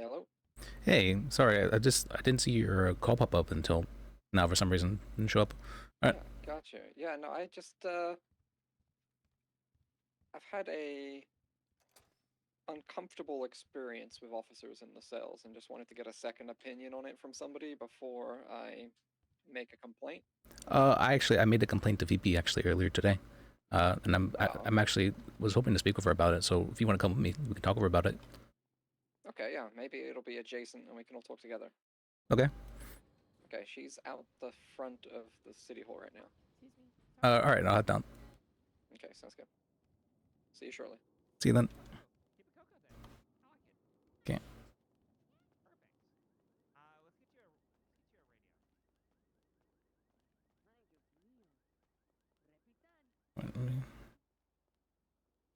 Hello. Hey, sorry, I didn't see your call pop up until now for some reason. Didn't show up. All right. Yeah, gotcha. Yeah, no, I've had a uncomfortable experience with officers in the cells and just wanted to get a second opinion on it from somebody before I make a complaint. I made a complaint to VP actually earlier today, and Oh, I'm okay. actually was hoping to speak with her about it. So if you want to come with me, we can talk over about it. Okay, yeah, maybe it'll be adjacent and we can all talk together. Okay. Okay, she's out the front of the city hall right now. All right. I'll head down. Okay, sounds good. See you shortly. See you then. Okay.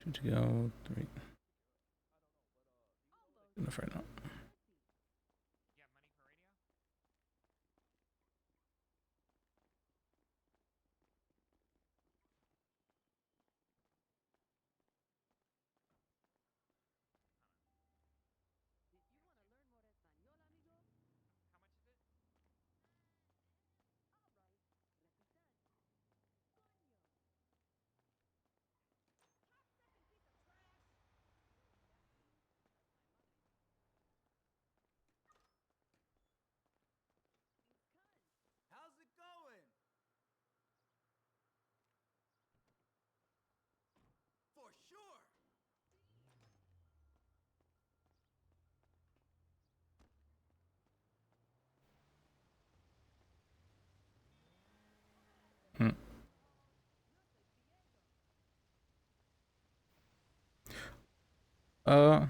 Two to go. Three. Enough right now. How's it going? For sure. Hmm. Uh.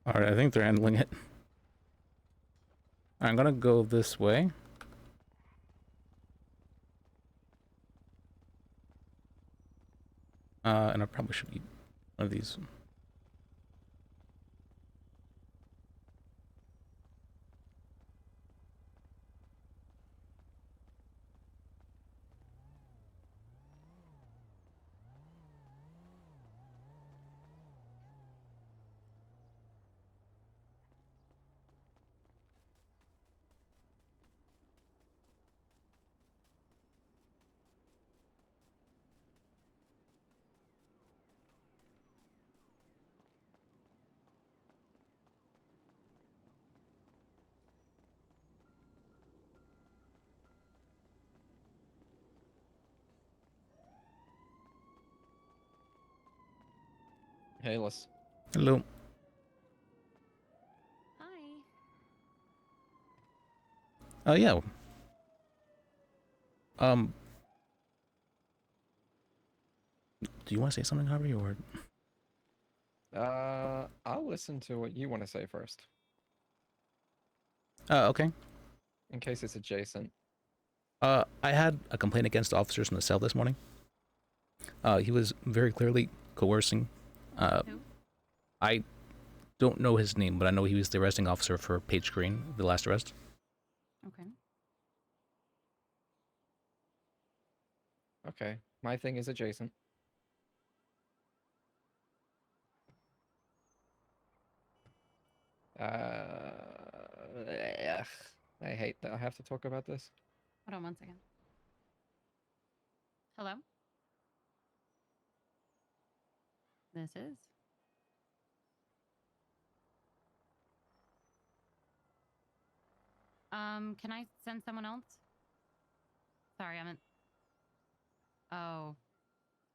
All right. I think they're handling it. I'm gonna go this way. And I probably should eat one of these. Hey, Liz. Hello. Hi. Yeah. Do you want to say something, Harvey, or? I'll listen to what you want to say first, Okay. in case it's adjacent. I had a complaint against the officers in the cell this morning. He was very clearly coercing. Who? I don't know his name, but I know he was the arresting officer for Paige Green, the last arrest. Okay. Okay, my thing is adjacent. Ugh, I hate that I have to talk about this. Hold on 1 second. Hello? This is? Can I send someone else? Sorry, I'm in. Oh.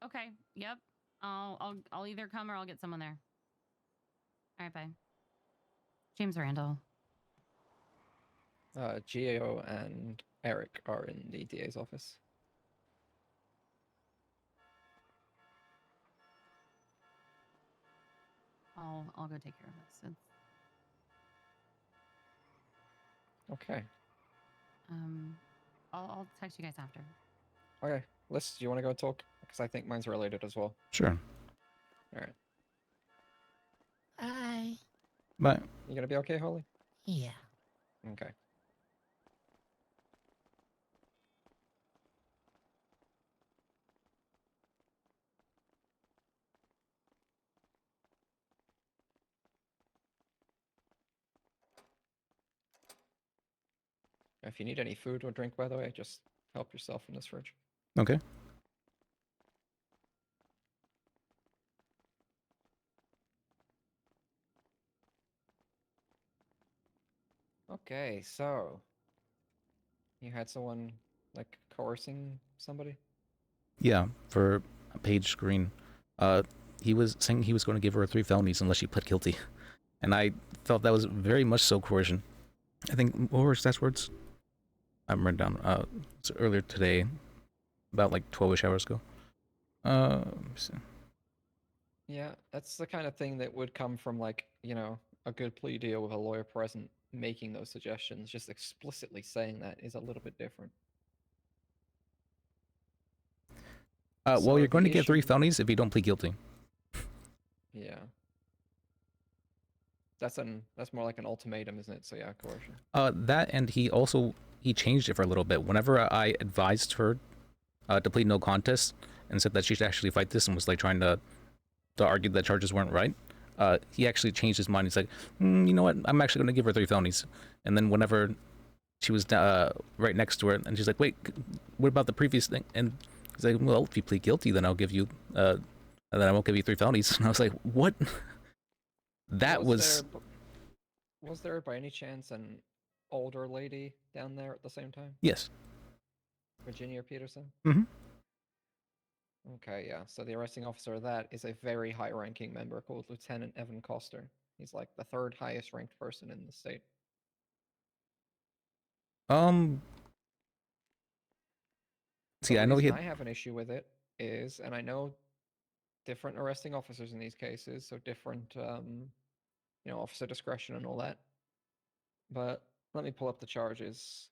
Okay. Yep. I'll either come or I'll get someone there. All right, bye. James Randall. Gio and Eric are in the DA's office. I'll go take care of this. It's, Okay. I'll text you guys after. Okay, Liz, do you want to go talk? Because I think mine's related as well. Sure. All right. Hi. But You gonna be okay, Holly? Yeah. Okay. If you need any food or drink, by the way, just help yourself from this fridge. okay. Okay, so you had someone like coercing somebody? Yeah, for Paige Green. He was saying he was going to give her 3 felonies unless she pled guilty, and I felt that was very much so coercion. I think what were his last words? I'm written down. It's earlier today, about like 12ish hours ago. Let me see. Yeah, that's the kind of thing that would come from like, a good plea deal with a lawyer present making those suggestions. Just explicitly saying that is a little bit different. Well, So you're going to the get 3 issue- felonies if you don't plead guilty. Yeah. That's more like an ultimatum, isn't it? So yeah, coercion. That and he changed it for a little bit. Whenever I advised her to plead no contest and said that she should actually fight this and was like trying to argue that charges weren't right, he actually changed his mind. He's like, you know what? I'm actually going to give her 3 felonies. And then whenever she was right next to her, and she's like, wait, what about the previous thing? And he's like, well, if you plead guilty, then I'll give you, and then I won't give you 3 felonies. And I was like, what? That was Was there by any chance an older lady down there at the same time? yes. Virginia Peterson? Mhm. Okay, yeah. So the arresting officer of that is a very high-ranking member called Lieutenant Evan Coster. He's like the 3rd highest ranked person in the state. See, But I the know he reason had, I have an issue with it is, and I know different arresting officers in these cases, so different, officer discretion and all that. But let me pull up the charges.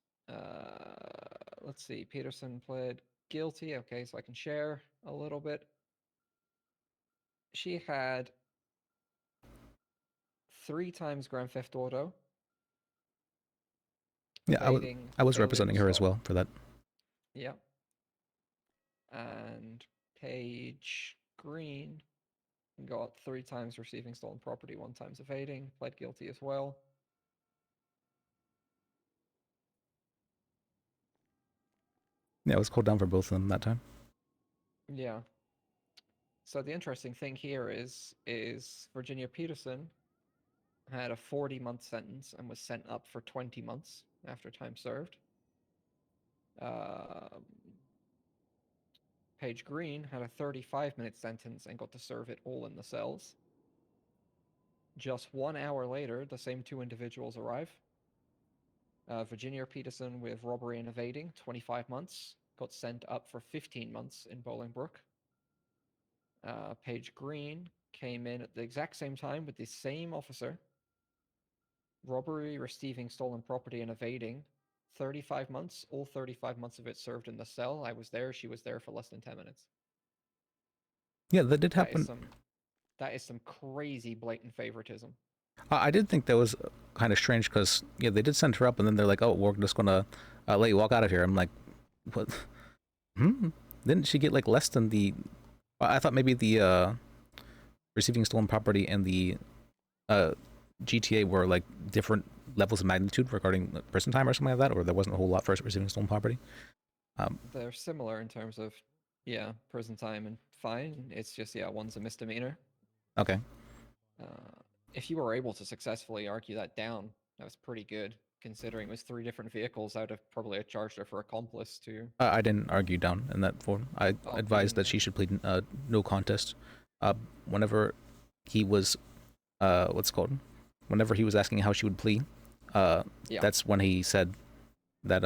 Let's see. Peterson pled guilty. Okay, so I can share a little bit. She had 3 times Grand Theft Auto. yeah, evading, I was failure to representing her as stop. well for that. Yeah. And Paige Green got 3 times receiving stolen property, 1 times evading, pled guilty as well. Yeah, it was called down for both of them that time. Yeah. So the interesting thing here is Virginia Peterson had a 40-month sentence and was sent up for 20 months after time served. Paige Green had a 35-minute sentence and got to serve it all in the cells. Just 1 hour later, the same two individuals arrive. Virginia Peterson with robbery and evading, 25 months, got sent up for 15 months in Bolingbrook. Paige Green came in at the exact same time with the same officer. Robbery, receiving stolen property, and evading, 35 months. All 35 months of it served in the cell. I was there. She was there for less than 10 minutes. Yeah, that did That happen. is some crazy blatant favoritism. I did think that was kind of strange because yeah, they did send her up, and then they're like, "Oh, we're just gonna let you walk out of here." I'm like, "What? Didn't she get like less than the?" I thought maybe the receiving stolen property and the GTA were like different levels of magnitude regarding prison time or something like that, or there wasn't a whole lot for receiving stolen property. They're similar in terms of, yeah, prison time and fine. It's just, yeah, one's a misdemeanor. Okay. If you were able to successfully argue that down, that was pretty good, considering it was 3 different vehicles. I would have probably charged her for accomplice too. I didn't argue down in that form. I advised that she should plead no contest. Whenever he was, what's it called? Whenever he was asking how she would plea, Yeah. that's when he said that,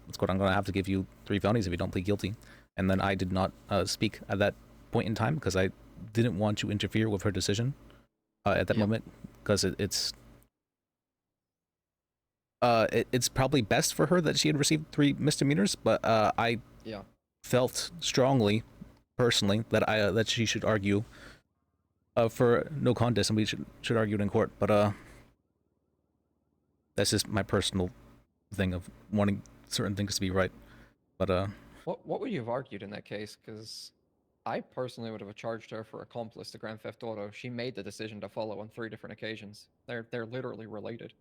what's called? I'm gonna have to give you 3 felonies if you don't plead guilty. And then I did not speak at that point in time because I didn't want to interfere with her decision at that Yeah. moment, because it's probably best for her that she had received 3 misdemeanors, but I Yeah. felt strongly, personally, that that she should argue for no contest, and we should argue it in court. But that's just my personal thing of wanting certain things to be right. But What would you have argued in that case? Because I personally would have charged her for accomplice to Grand Theft Auto. She made the decision to follow on 3 different occasions. They're literally related.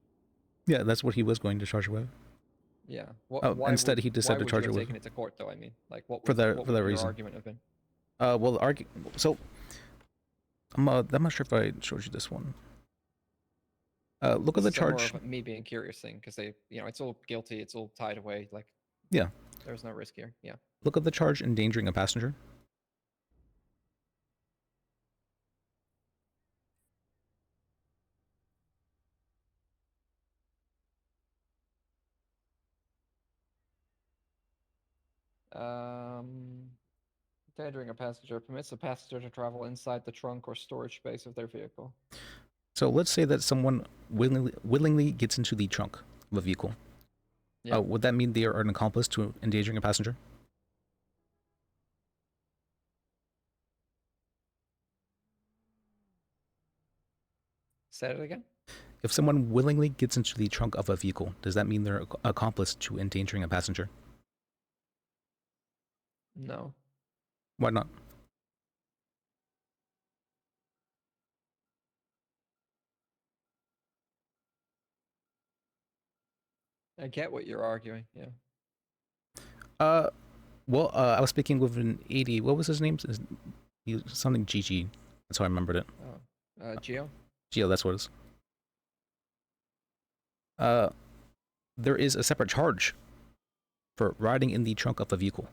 yeah, that's what he was going to charge her with. Yeah. Instead, he decided to charge her with with taking it to court, though. I mean, like, what for would, that what for would that your reason. argument have been? Well, so I'm not sure if I showed you this one. Look at the This is more charge. of a me being curious thing, because they, it's all guilty. It's all tied away. Like, Yeah. There's no risk here. Yeah. Look at the charge: endangering a passenger. Endangering a passenger permits a passenger to travel inside the trunk or storage space of their vehicle. So let's say that someone willingly gets into the trunk of a vehicle. Yeah. Would that mean they are an accomplice to endangering a passenger? Say it again? If someone willingly gets into the trunk of a vehicle, does that mean they're accomplice to endangering a passenger? No. Why not? I get what you're arguing. Yeah. Well, I was speaking with an 80. What was his name? He was something GG. That's how I remembered it. Oh. Geo? Geo, that's what it is. There is a separate charge for riding in the trunk of a vehicle.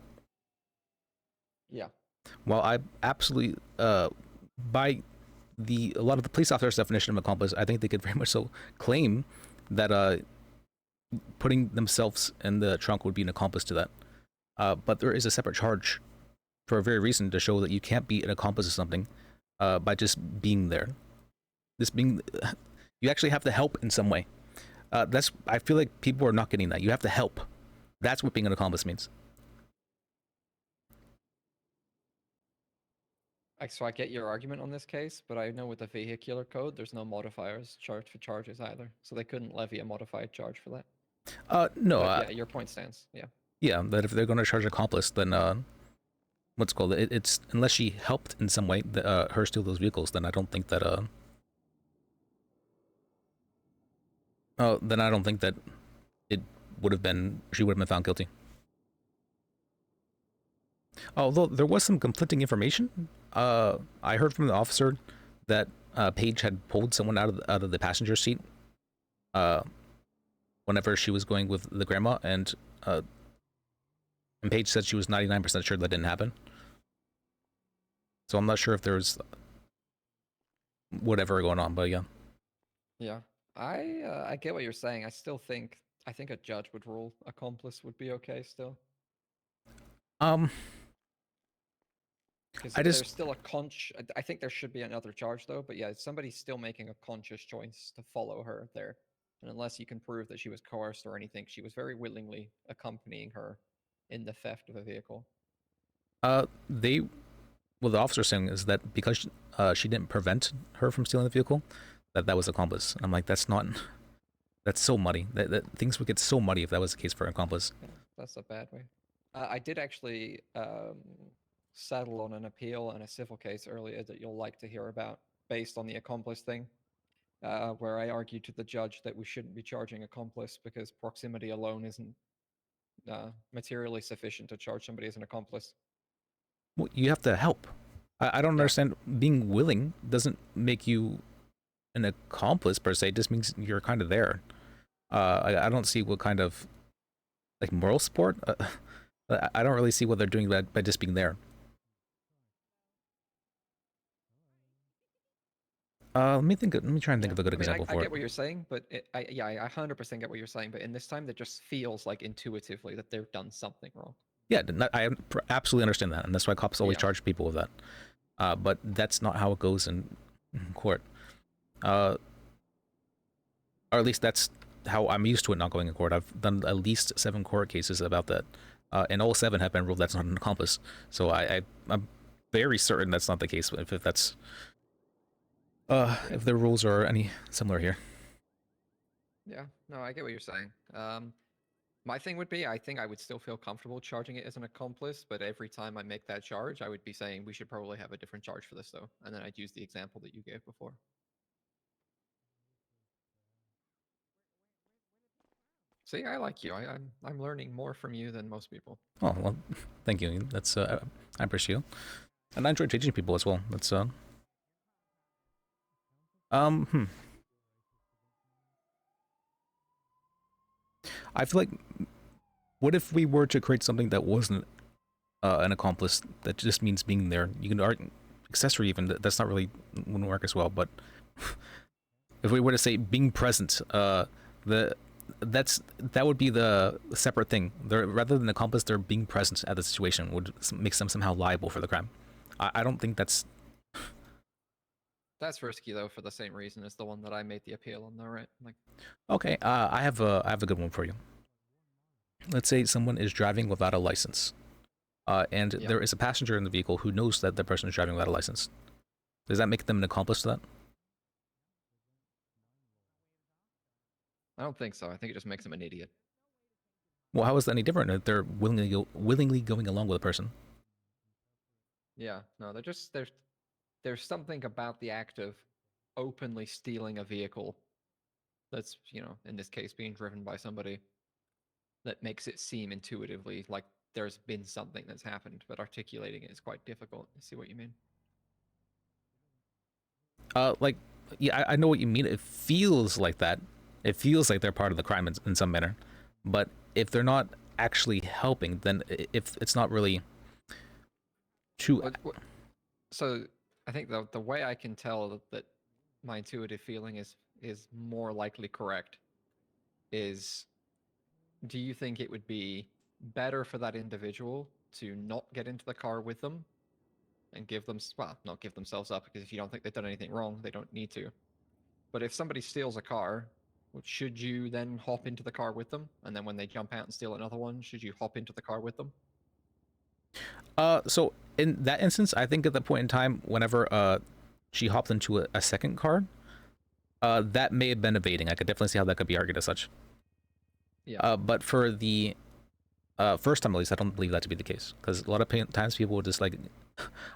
Yeah. While I absolutely, by a lot of the police officers' definition of accomplice, I think they could very much so claim that putting themselves in the trunk would be an accomplice to that. But there is a separate charge for a very reason, to show that you can't be an accomplice of something by just being there. You actually have to help in some way. I feel like people are not getting that. You have to help. That's what being an accomplice means. So I get your argument on this case, but I know with the vehicular code, there's no modifiers charged for charges either, so they couldn't levy a modified charge for that. No. But yeah, your point stands. Yeah. Yeah, that if they're going to charge accomplice, then what's it called? It's unless she helped in some way her steal those vehicles, then I don't think that then I don't think that she would have been found guilty. Although there was some conflicting information. I heard from the officer that Paige had pulled someone out of the passenger seat whenever she was going with the grandma, and Paige said she was 99% sure that didn't happen. So I'm not sure if there's whatever going on, but yeah. Yeah, I get what you're saying. I think a judge would rule accomplice would be okay still, Um, because I there's just still a I think there should be another charge though. But yeah, somebody's still making a conscious choice to follow her there, and unless you can prove that she was coerced or anything, she was very willingly accompanying her in the theft of a vehicle. they what the officer's saying is that because she didn't prevent her from stealing the vehicle, that was accomplice. I'm like, that's not. That's so muddy. That things would get so muddy if that was the case for an accomplice. Yeah, that's a bad way. I did actually settle on an appeal and a civil case earlier that you'll like to hear about, based on the accomplice thing, where I argued to the judge that we shouldn't be charging accomplice because proximity alone isn't materially sufficient to charge somebody as an accomplice. Well, you have to help. I don't Yeah. understand. Being willing doesn't make you an accomplice per se. It just means you're kind of there. I don't see what kind of like moral support. I don't really see what they're doing by just being there. Let me think. Let me try and think Yeah. of a good I mean, example I for get it. what you're saying, but I 100% get what you're saying. But in this time, that just feels like intuitively that they've done something wrong. Yeah, I absolutely understand that, and that's why cops always Yeah. charge people with that. But that's not how it goes in court. Or at least that's how I'm used to it not going in court. I've done at least 7 court cases about that, and all 7 have been ruled that's not an accomplice. So I'm very certain that's not the case. If that's if the rules are any similar here. Yeah, no, I get what you're saying. My thing would be, I think I would still feel comfortable charging it as an accomplice, but every time I make that charge, I would be saying we should probably have a different charge for this, though, and then I'd use the example that you gave before. See, I like you. I'm learning more from you than most people. Oh well, thank you. That's I appreciate you, and I enjoy teaching people as well. That's hmm. I feel like, what if we were to create something that wasn't an accomplice, that just means being there? You can argue accessory even. That's not really wouldn't work as well. But if we were to say being present, that would be the separate thing. They're, rather than accomplice, they're being present at the situation would make them somehow liable for the crime. I don't think that's. That's risky, though, for the same reason as the one that I made the appeal on, though, right? Like, Okay, I have a good one for you. Let's say someone is driving without a license, and Yeah. there is a passenger in the vehicle who knows that the person is driving without a license. Does that make them an accomplice to that? I don't think so. I think it just makes him an idiot. Well, how is that any different if they're willingly going along with a person? Yeah, no, they're just there's something about the act of openly stealing a vehicle that's, in this case being driven by somebody, that makes it seem intuitively like there's been something that's happened, but articulating it is quite difficult. I see what you mean. Like, yeah, I know what you mean. It feels like that. It feels like they're part of the crime in some manner. But if they're not actually helping, then if it's not really true. So I think the way I can tell that my intuitive feeling is more likely correct is, do you think it would be better for that individual to not get into the car with them and not give themselves up, because if you don't think they've done anything wrong, they don't need to. But if somebody steals a car, should you then hop into the car with them? And then when they jump out and steal another one, should you hop into the car with them? So in that instance, I think at the point in time, whenever she hopped into a second car, that may have been evading. I could definitely see how that could be argued as such. Yeah. But for the first time at least, I don't believe that to be the case, because a lot of times people would just like,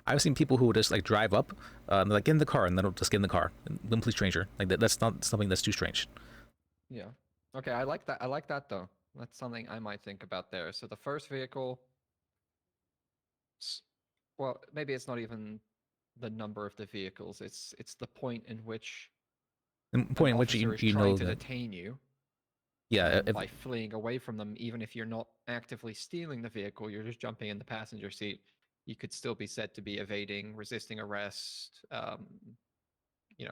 I've seen people who would just like drive up, like get in the car, and then they'll just get in the car, complete stranger. Like that's not something that's too strange. Yeah. Okay, I like that. I like that though. That's something I might think about there. So the first vehicle, well, maybe it's not even the number of the vehicles. It's the point in which The point an in which officer is you trying know to that, detain you. yeah, And by fleeing away from them, even if you're not actively stealing the vehicle, you're just jumping in the passenger seat, you could still be said to be evading, resisting arrest,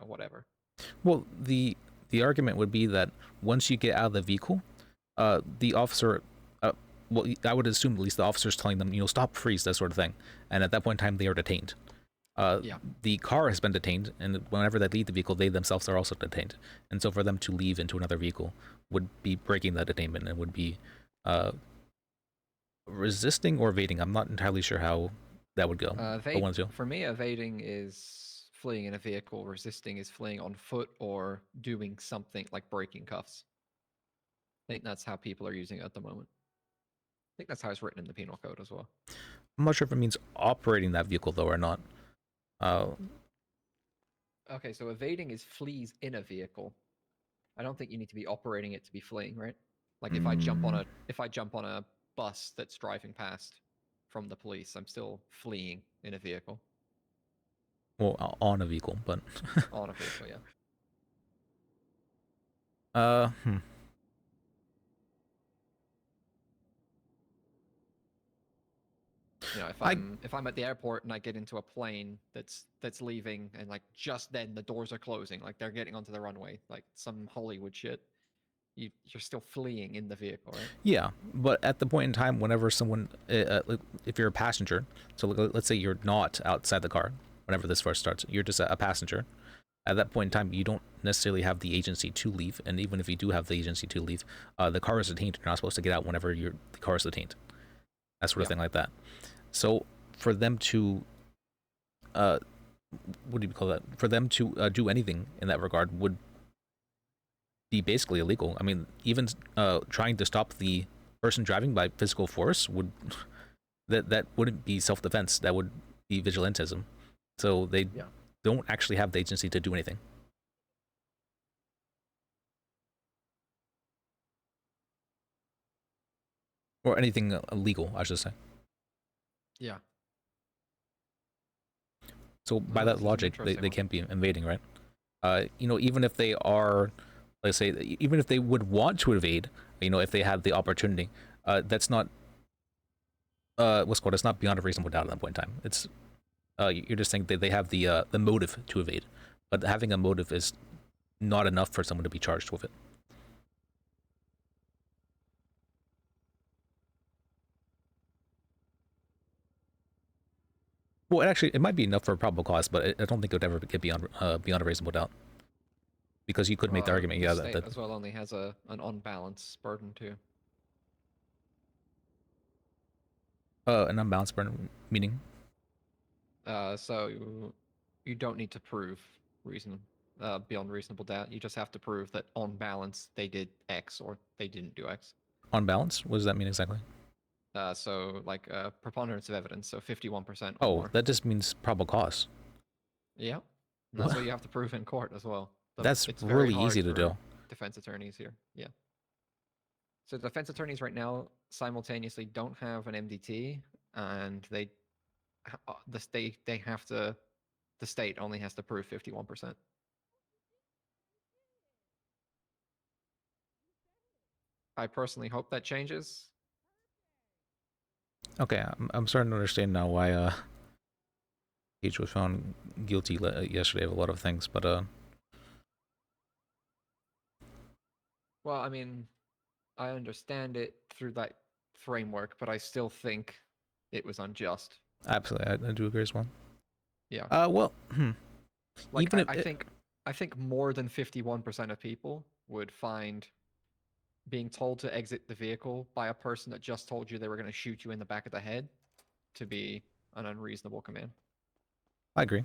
whatever. well, the the argument would be that once you get out of the vehicle, the officer, well, I would assume at least the officer's telling them, stop, freeze, that sort of thing. And at that point in time, they are detained. Yeah. The car has been detained, and whenever they leave the vehicle, they themselves are also detained. And so for them to leave into another vehicle would be breaking that detainment and would be resisting or evading. I'm not entirely sure how that would go. But one of the two. For me, evading is fleeing in a vehicle. Resisting is fleeing on foot or doing something like breaking cuffs. I think that's how people are using it at the moment. I think that's how it's written in the penal code as well. I'm not sure if it means operating that vehicle though or not. Okay, so evading is flees in a vehicle. I don't think you need to be operating it to be fleeing, right? Like if I jump on a bus that's driving past from the police, I'm still fleeing in a vehicle. Well, on a vehicle, but On a vehicle, yeah. You know, if I'm at the airport and I get into a plane that's leaving and like just then the doors are closing, like they're getting onto the runway, like some Hollywood shit, you're still fleeing in the vehicle, right? Yeah, but at the point in time, whenever someone, if you're a passenger, so let's say you're not outside the car, whenever this first starts, you're just a passenger. At that point in time, you don't necessarily have the agency to leave, and even if you do have the agency to leave, the car is detained. You're not supposed to get out whenever the car is detained. That sort of thing like that. So for them to, what do you call that? For them to do anything in that regard would be basically illegal. I mean, even trying to stop the person driving by physical force would that wouldn't be self-defense. That would be vigilantism. So they don't actually have the agency to do anything. Or anything illegal, I should say. Yeah. So by This that is an logic, they interesting one. can't be invading, right? Even if they are, let's say, even if they would want to evade, if they had the opportunity, that's not, it's not beyond a reasonable doubt at that point in time. It's, you're just saying that they have the motive to evade, but having a motive is not enough for someone to be charged with it. Well, it might be enough for a probable cause, but I don't think it would ever get beyond a reasonable doubt. Because you could make the argument, the yeah, state that as well only has an unbalanced burden too. an unbalanced burden, meaning? So you don't need to prove beyond reasonable doubt. You just have to prove that on balance they did X or they didn't do X. On balance? What does that mean exactly? So like preponderance of evidence, so 51% or Oh, more. that just means probable cause. Yeah, and that's What? what you have to prove in court as well. That's it's very really hard easy to for do. Defense attorneys here, yeah. So defense attorneys right now simultaneously don't have an MDT, and the state only has to prove 51%. I personally hope that changes. Okay, I'm starting to understand now why H was found guilty yesterday of a lot of things, but Well, I mean, I understand it through that framework, but I still think it was unjust. absolutely, I do agree as well. Yeah. Well, Like even I think more than 51% of people would find being told to exit the vehicle by a person that just told you they were going to shoot you in the back of the head to be an unreasonable command. I agree.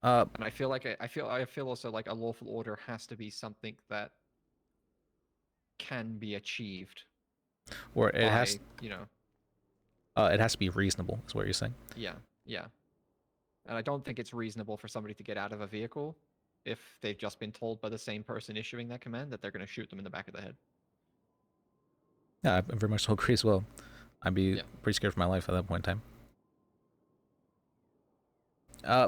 And I feel like I feel also like a lawful order has to be something that can be achieved. Or it has, it has to be reasonable, is what you're saying. Yeah. And I don't think it's reasonable for somebody to get out of a vehicle if they've just been told by the same person issuing that command that they're going to shoot them in the back of the head. Yeah, I very much so agree as well. I'd be pretty scared for my life at that point in time.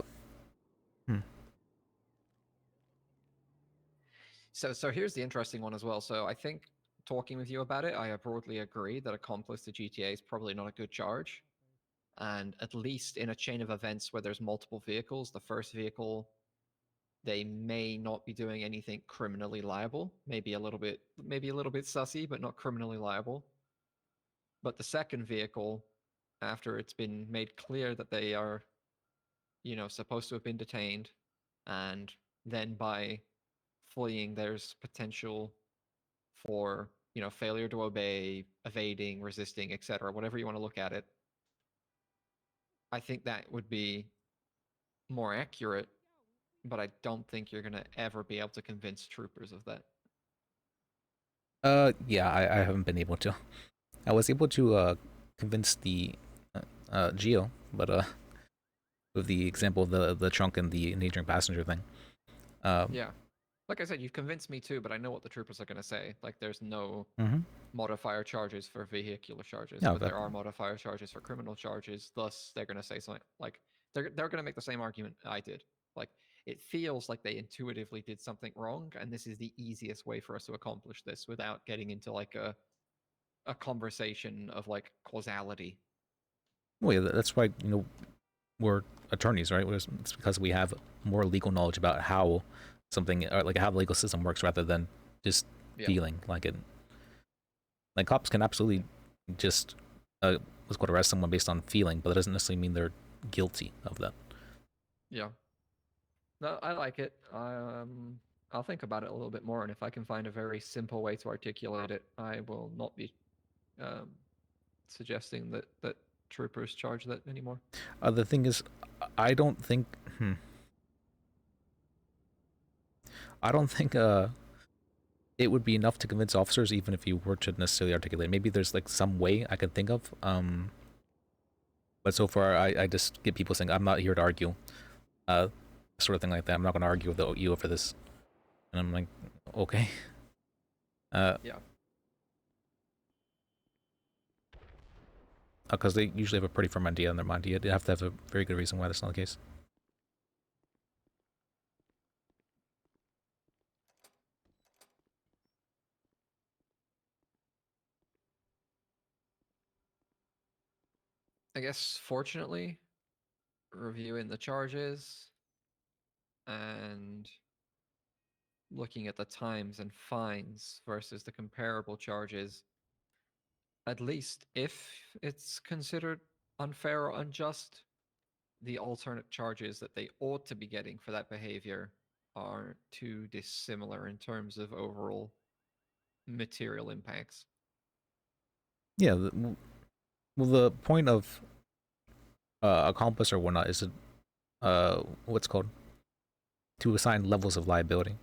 So here's the interesting one as well. So I think talking with you about it, I broadly agree that accomplice to GTA is probably not a good charge. And at least in a chain of events where there's multiple vehicles, the first vehicle they may not be doing anything criminally liable. Maybe a little bit sussy, but not criminally liable. But the second vehicle, after it's been made clear that they are, supposed to have been detained, and then by fleeing, there's potential for, failure to obey, evading, resisting, etc., whatever you want to look at it. I think that would be more accurate, but I don't think you're going to ever be able to convince troopers of that. Yeah, I haven't been able to. I was able to convince the Geo, but with the example of the trunk and the endangering passenger thing. Yeah. Like I said, you've convinced me too, but I know what the troopers are going to say. Like, there's no Mm-hmm. modifier charges for vehicular charges, Yeah, but there are that- modifier charges for criminal charges. Thus, they're going to say something like they're going to make the same argument I did. Like, it feels like they intuitively did something wrong, and this is the easiest way for us to accomplish this without getting into like a conversation of like causality. Well, yeah, that's why we're attorneys, right? It's because we have more legal knowledge about how something, or like how the legal system works, rather than just Yeah. feeling like it. Like cops can absolutely just let's call arrest someone based on feeling, but that doesn't necessarily mean they're guilty of that. Yeah. No, I like it. I'll think about it a little bit more, and if I can find a very simple way to articulate it, I will not be suggesting that troopers charge that anymore. The thing is, I don't think. I don't think it would be enough to convince officers, even if you were to necessarily articulate. Maybe there's like some way I could think of. But so far, I just get people saying, "I'm not here to argue," sort of thing like that. I'm not going to argue with you over this, and I'm like, okay. Yeah. Because they usually have a pretty firm idea in their mind. You have to have a very good reason why that's not the case. I guess fortunately, reviewing the charges and looking at the times and fines versus the comparable charges, at least if it's considered unfair or unjust, the alternate charges that they ought to be getting for that behavior aren't too dissimilar in terms of overall material impacts. Yeah. Well, the point of accomplice or whatnot is what's called to assign levels of liability.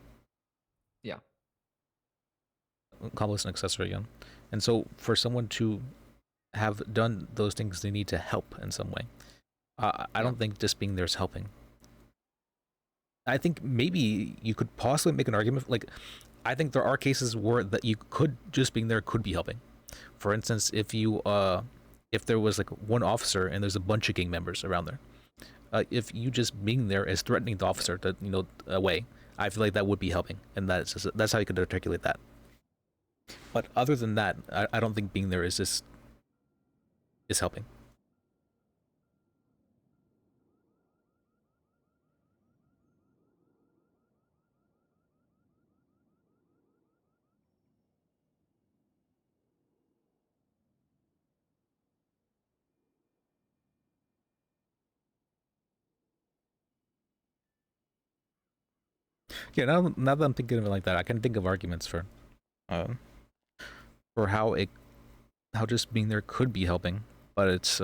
Yeah. Accomplice and accessory again. And so for someone to have done those things, they need to help in some way. I don't think just being there is helping. I think maybe you could possibly make an argument. Like, I think there are cases where that you could just being there could be helping. For instance, if there was like one officer and there's a bunch of gang members around there, if you just being there is threatening the officer to away, I feel like that would be helping, and that's how you could articulate that. But other than that, I don't think being there is helping. Yeah, now that I'm thinking of it like that, I can think of arguments for how just being there could be helping, but it's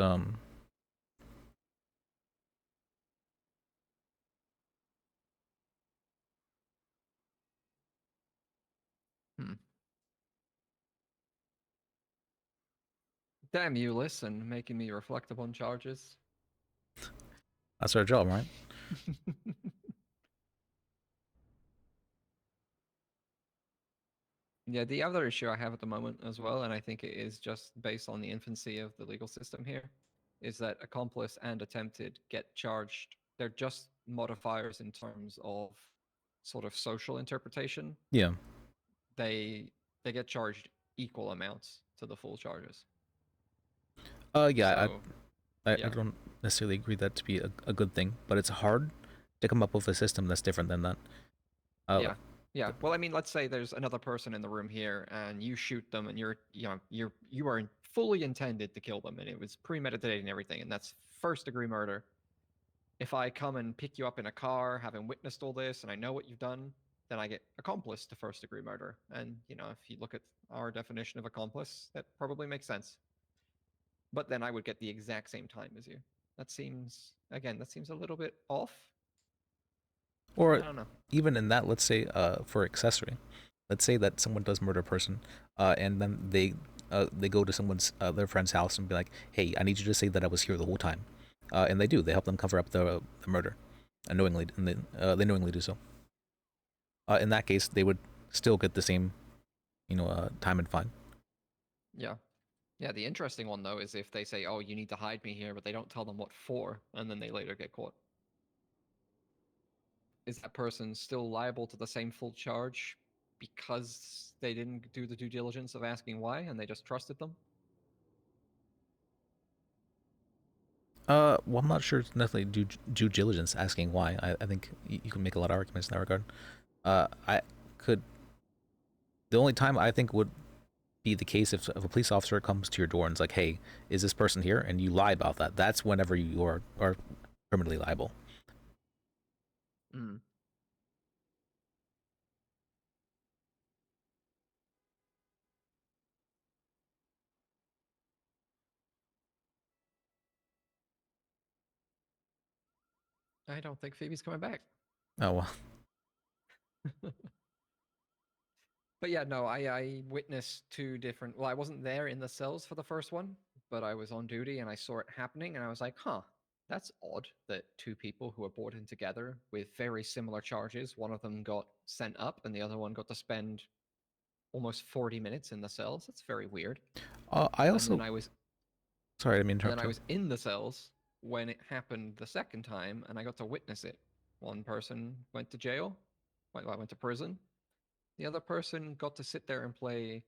Damn you, listen, making me reflect upon charges. that's our job, right? Yeah, the other issue I have at the moment as well, and I think it is just based on the infancy of the legal system here, is that accomplice and attempted get charged. They're just modifiers in terms of sort of social interpretation. Yeah. They get charged equal amounts to the full charges. Yeah, So, I yeah. don't necessarily agree that to be a good thing, but it's hard to come up with a system that's different than that. Yeah. Yeah. Well, I mean, let's say there's another person in the room here, and you shoot them, and you are fully intended to kill them, and it was premeditated and everything, and that's first-degree murder. If I come and pick you up in a car, having witnessed all this, and I know what you've done, then I get accomplice to first-degree murder. And if you look at our definition of accomplice, that probably makes sense. But then I would get the exact same time as you. That seems a little bit off. I Or don't know. even in that, let's say for accessory, let's say that someone does murder a person, and then they go to someone's their friend's house and be like, "Hey, I need you to say that I was here the whole time," and they do. They help them cover up the murder, unknowingly, and they knowingly do so. In that case, they would still get the same, time and fine. Yeah. Yeah, the interesting one though is if they say, "Oh, you need to hide me here," but they don't tell them what for, and then they later get caught. Is that person still liable to the same full charge because they didn't do the due diligence of asking why and they just trusted them? Well, I'm not sure it's necessarily due diligence asking why. I think you can make a lot of arguments in that regard. I could. The only time I think would be the case if a police officer comes to your door and is like, "Hey, is this person here?" and you lie about that. That's whenever you are criminally liable. Mm. I don't think Phoebe's coming back. Oh well. But yeah, no, I witnessed two different. Well, I wasn't there in the cells for the first one, but I was on duty and I saw it happening, and I was like, "Huh, that's odd that two people who were brought in together with very similar charges, one of them got sent up and the other one got to spend almost 40 minutes in the cells. That's very weird." I And also then I was sorry, I didn't mean and to then interrupt I you. was in the cells when it happened the second time, and I got to witness it. One person went to jail, went to prison. The other person got to sit there and play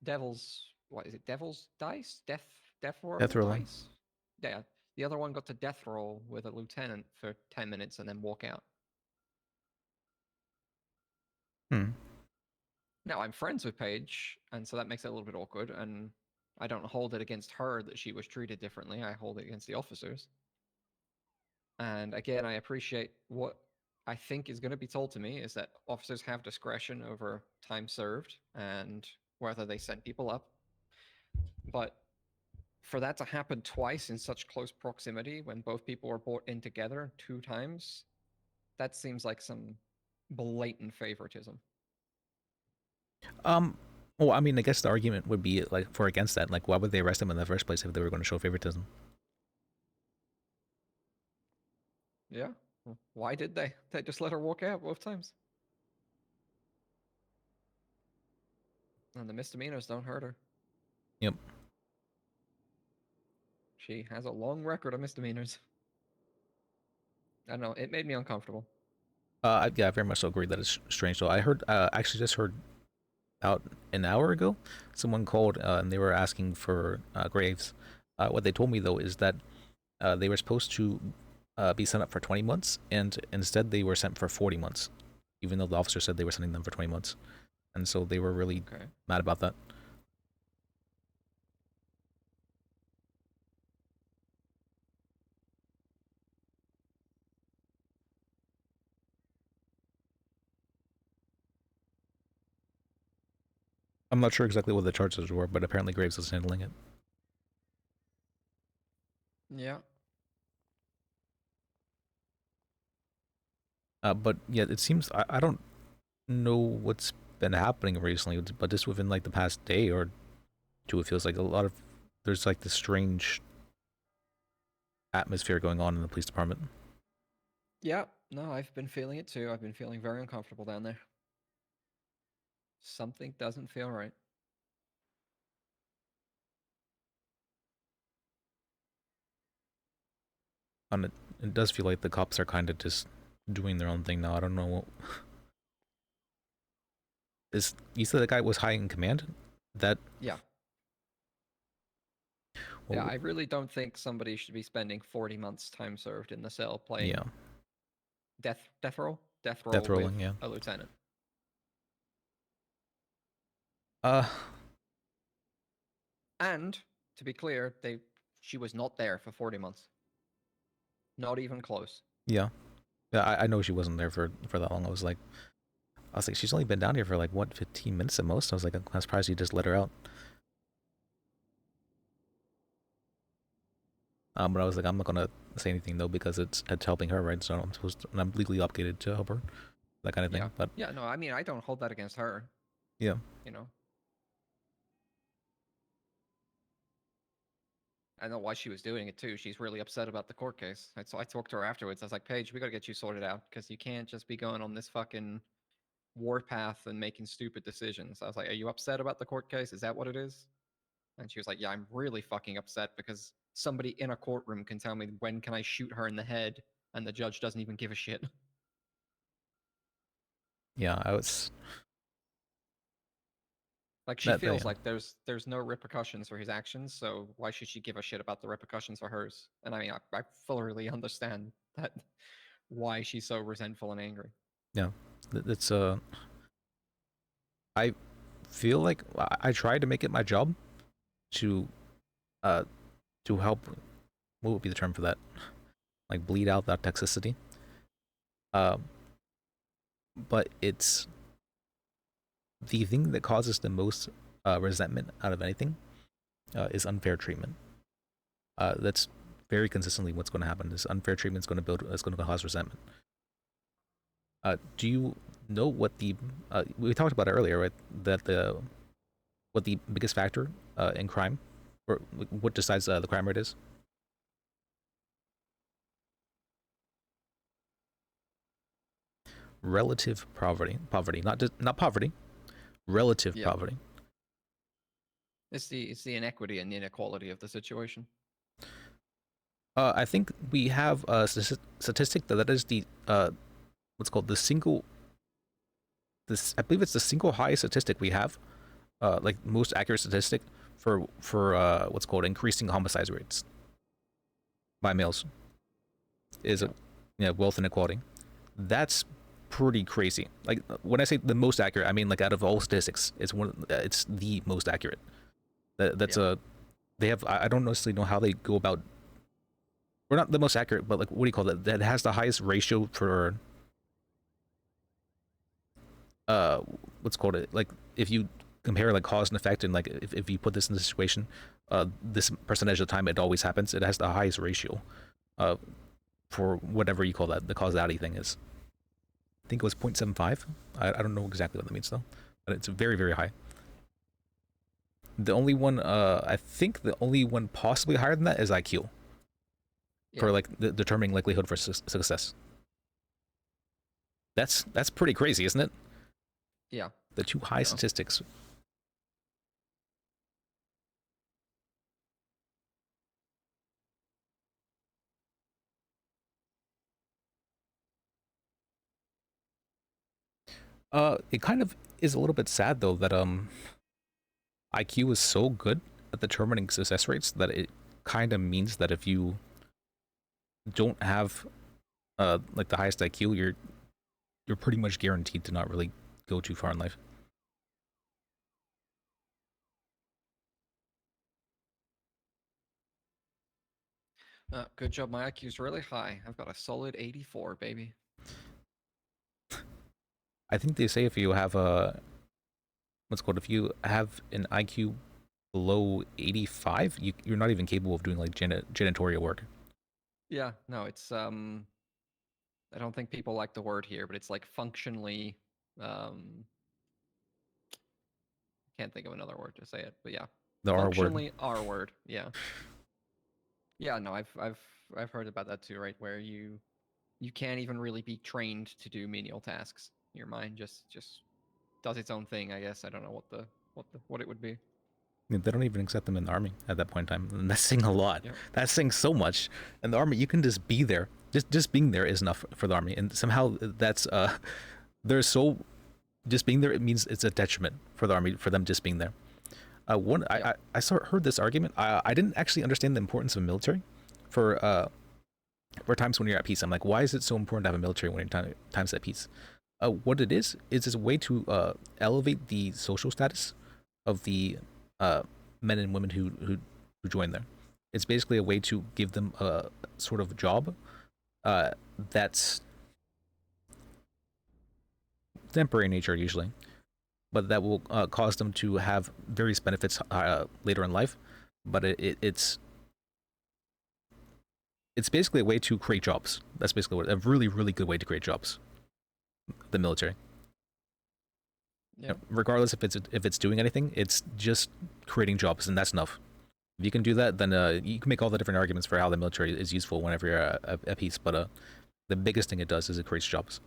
Devil's Dice? Death Roll Death row. Dice? Yeah. The other one got to death roll with a lieutenant for 10 minutes and then walk out. Hmm. Now, I'm friends with Paige, and so that makes it a little bit awkward, and I don't hold it against her that she was treated differently. I hold it against the officers. And again, I appreciate what I think is going to be told to me is that officers have discretion over time served and whether they send people up. But for that to happen twice in such close proximity when both people were brought in together 2 times, that seems like some blatant favoritism. Well, I mean, I guess the argument would be like for against that. Like, why would they arrest him in the first place if they were going to show favoritism? Yeah. Why did they? They just let her walk out both times. And the misdemeanors don't hurt her. Yep. She has a long record of misdemeanors. I don't know. It made me uncomfortable. Yeah, I very much so agree that it's strange. So I heard, actually just heard about an hour ago, someone called and they were asking for Graves. What they told me though is that they were supposed to be sent up for 20 months, and instead they were sent for 40 months, even though the officer said they were sending them for 20 months. And so they were really Okay. mad about that. I'm not sure exactly what the charges were, but apparently Graves was handling it. Yeah. But yeah, it seems I don't know what's been happening recently, but just within like the past day or two, it feels like a lot of there's like this strange atmosphere going on in the police department. Yeah. No, I've been feeling it too. I've been feeling very uncomfortable down there. Something doesn't feel right. And it does feel like the cops are kind of just doing their own thing now. I don't know. Is you said the guy was high in command? That Yeah. well, Yeah, I really don't think somebody should be spending 40 months time served in the cell playing yeah. death roll Death with rolling, yeah. a lieutenant. Uh, And to be clear, she was not there for 40 months. Not even close. yeah. Yeah, I know she wasn't there for that long. I was like, she's only been down here for like, what, 15 minutes at most? I was like, I'm surprised you just let her out. But I was like, I'm not gonna say anything though because it's helping her, right? So I'm legally obligated to help her, that kind of thing. Yeah. But Yeah, no, I mean, I don't hold that against her. yeah, You know. I know why she was doing it too. She's really upset about the court case. So I talked to her afterwards. I was like, Paige, we gotta get you sorted out because you can't just be going on this fucking warpath and making stupid decisions. I was like, are you upset about the court case? Is that what it is? And she was like, yeah, I'm really fucking upset because somebody in a courtroom can tell me when can I shoot her in the head and the judge doesn't even give a shit. yeah, I was. Like she That- feels yeah. like there's no repercussions for his actions, so why should she give a shit about the repercussions for hers? And I mean, I fully understand that why she's so resentful and angry. It's I feel like I try to make it my job to help. What would be the term for that? Like bleed out that toxicity. But it's the thing that causes the most resentment out of anything is unfair treatment. That's very consistently what's going to happen. Is unfair treatment is going to cause resentment. Do you know what the we talked about it earlier, right? That what the biggest factor in crime, or what decides the crime rate is? Relative poverty, not poverty, relative Yeah. poverty. It's the inequity and the inequality of the situation. I think we have a statistic that is the what's called the single. I believe it's the single highest statistic we have, like most accurate statistic for what's called increasing homicide rates by males. Is wealth inequality. That's pretty crazy. Like when I say the most accurate, I mean like out of all statistics, it's the most accurate. That's they have. I don't necessarily know how they go about. We're not the most accurate, but like what do you call that? That has the highest ratio for what's called it, like if you compare like cause and effect, and like if you put this in the situation, this percentage of the time it always happens, it has the highest ratio for whatever you call that, the causality thing is. I think it was 0.75. I don't know exactly what that means though, but it's very, very high. The only one I think the only one possibly higher than that is IQ for like the determining likelihood for success. That's pretty crazy, isn't it? Yeah. The two high statistics. It kind of is a little bit sad though that IQ is so good at determining success rates that it kind of means that if you don't have like the highest IQ, you're pretty much guaranteed to not really go too far in life. Good job. My IQ is really high. I've got a solid 84, baby. I think they say if you have if you have an IQ below 85, you're not even capable of doing like janitorial work. Yeah, no, it's I don't think people like the word here, but it's like functionally can't think of another word to say it, but yeah. The R word. Functionally R word, yeah. Yeah, no, I've heard about that too, right? Where you can't even really be trained to do menial tasks. Your mind just does its own thing, I guess. I don't know what it would be. They don't even accept them in the army at that point in time. And that's saying a lot. Yep. That's saying so much. In the army, you can just be there. Just being there is enough for the army. And somehow that's they're so just being there. It means it's a detriment for the army for them just being there. I heard this argument. I didn't actually understand the importance of military for for times when you're at peace. I'm like, why is it so important to have a military when you're times at peace? What it is it's a way to elevate the social status of the men and women who join there. It's basically a way to give them a sort of job that's temporary in nature usually, but that will cause them to have various benefits later in life. But it's basically a way to create jobs. That's basically what a really really good way to create jobs. The military. Yeah. Regardless if it's doing anything, it's just creating jobs, and that's enough. If you can do that, then you can make all the different arguments for how the military is useful whenever you're at peace. But the biggest thing it does is it creates jobs.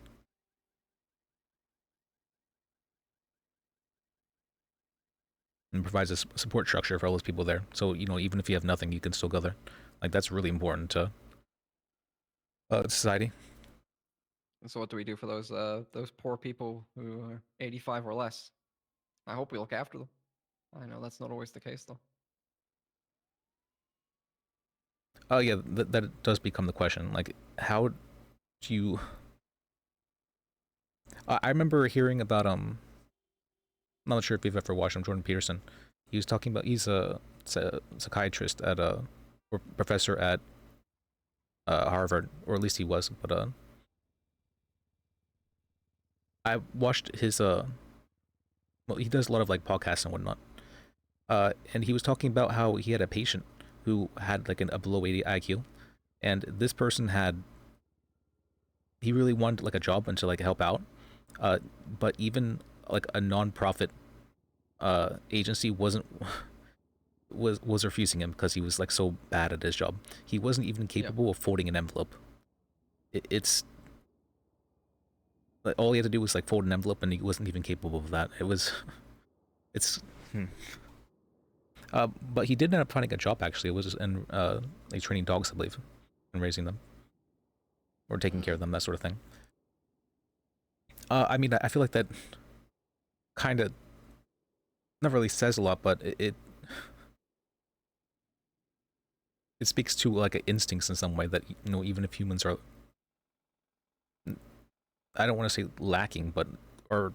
And provides a support structure for all those people there. So even if you have nothing, you can still go there. Like that's really important to society. And so what do we do for those poor people who are 85 or less? I hope we look after them. I know that's not always the case though. Oh yeah, that does become the question. Like, how do you? I remember hearing about I'm not sure if you've ever watched him, Jordan Peterson. He was talking about he's a psychiatrist at or professor at Harvard, or at least he was. But I watched his well, he does a lot of like podcasts and whatnot. And he was talking about how he had a patient who had like a below 80 IQ, and this person he really wanted like a job and to like help out, but even like a non-profit agency was refusing him because he was like so bad at his job. He wasn't even capable of folding an envelope. It's like all he had to do was like fold an envelope, and he wasn't even capable of that. But he did end up finding a job actually. It was in like training dogs, I believe, and raising them or taking care of them, that sort of thing. I mean, I feel like that kind of not really says a lot, but it speaks to like instincts in some way that even if humans are, I don't want to say lacking, but or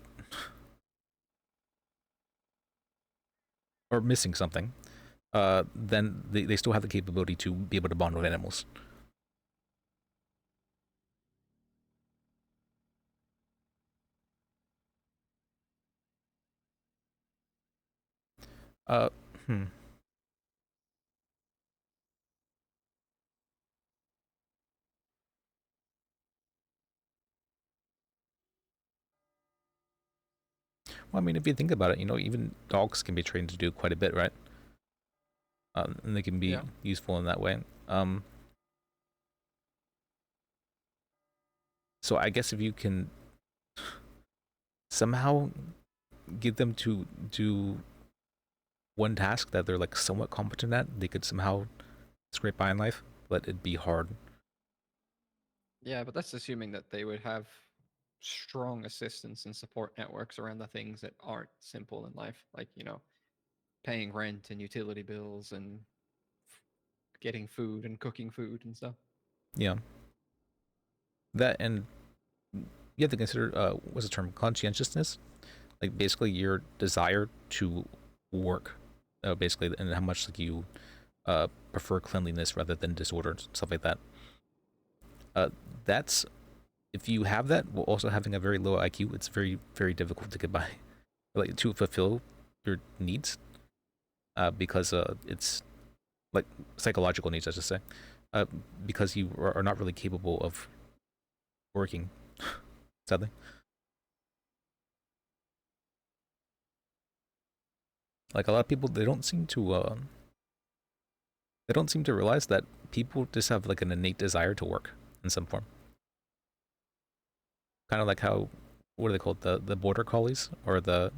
missing something, then they still have the capability to be able to bond with animals. Uh, hmm. Well, I mean, if you think about it, even dogs can be trained to do quite a bit, right? And they can be useful in that way. So I guess if you can somehow get them to do one task that they're like somewhat competent at, they could somehow scrape by in life, but it'd be hard. Yeah, but that's assuming that they would have strong assistance and support networks around the things that aren't simple in life, like paying rent and utility bills and getting food and cooking food and stuff. Yeah. That, and you have to consider what's the term, conscientiousness, like basically your desire to work, basically, and how much like you prefer cleanliness rather than disorder, stuff like that. That's, if you have that while also having a very low IQ, it's very very difficult to get by, like to fulfill your needs, because it's like psychological needs, I should say, because you are not really capable of working, sadly. Like a lot of people, they don't seem to realize that people just have like an innate desire to work in some form. Kind of like how, what are they called, the border collies or the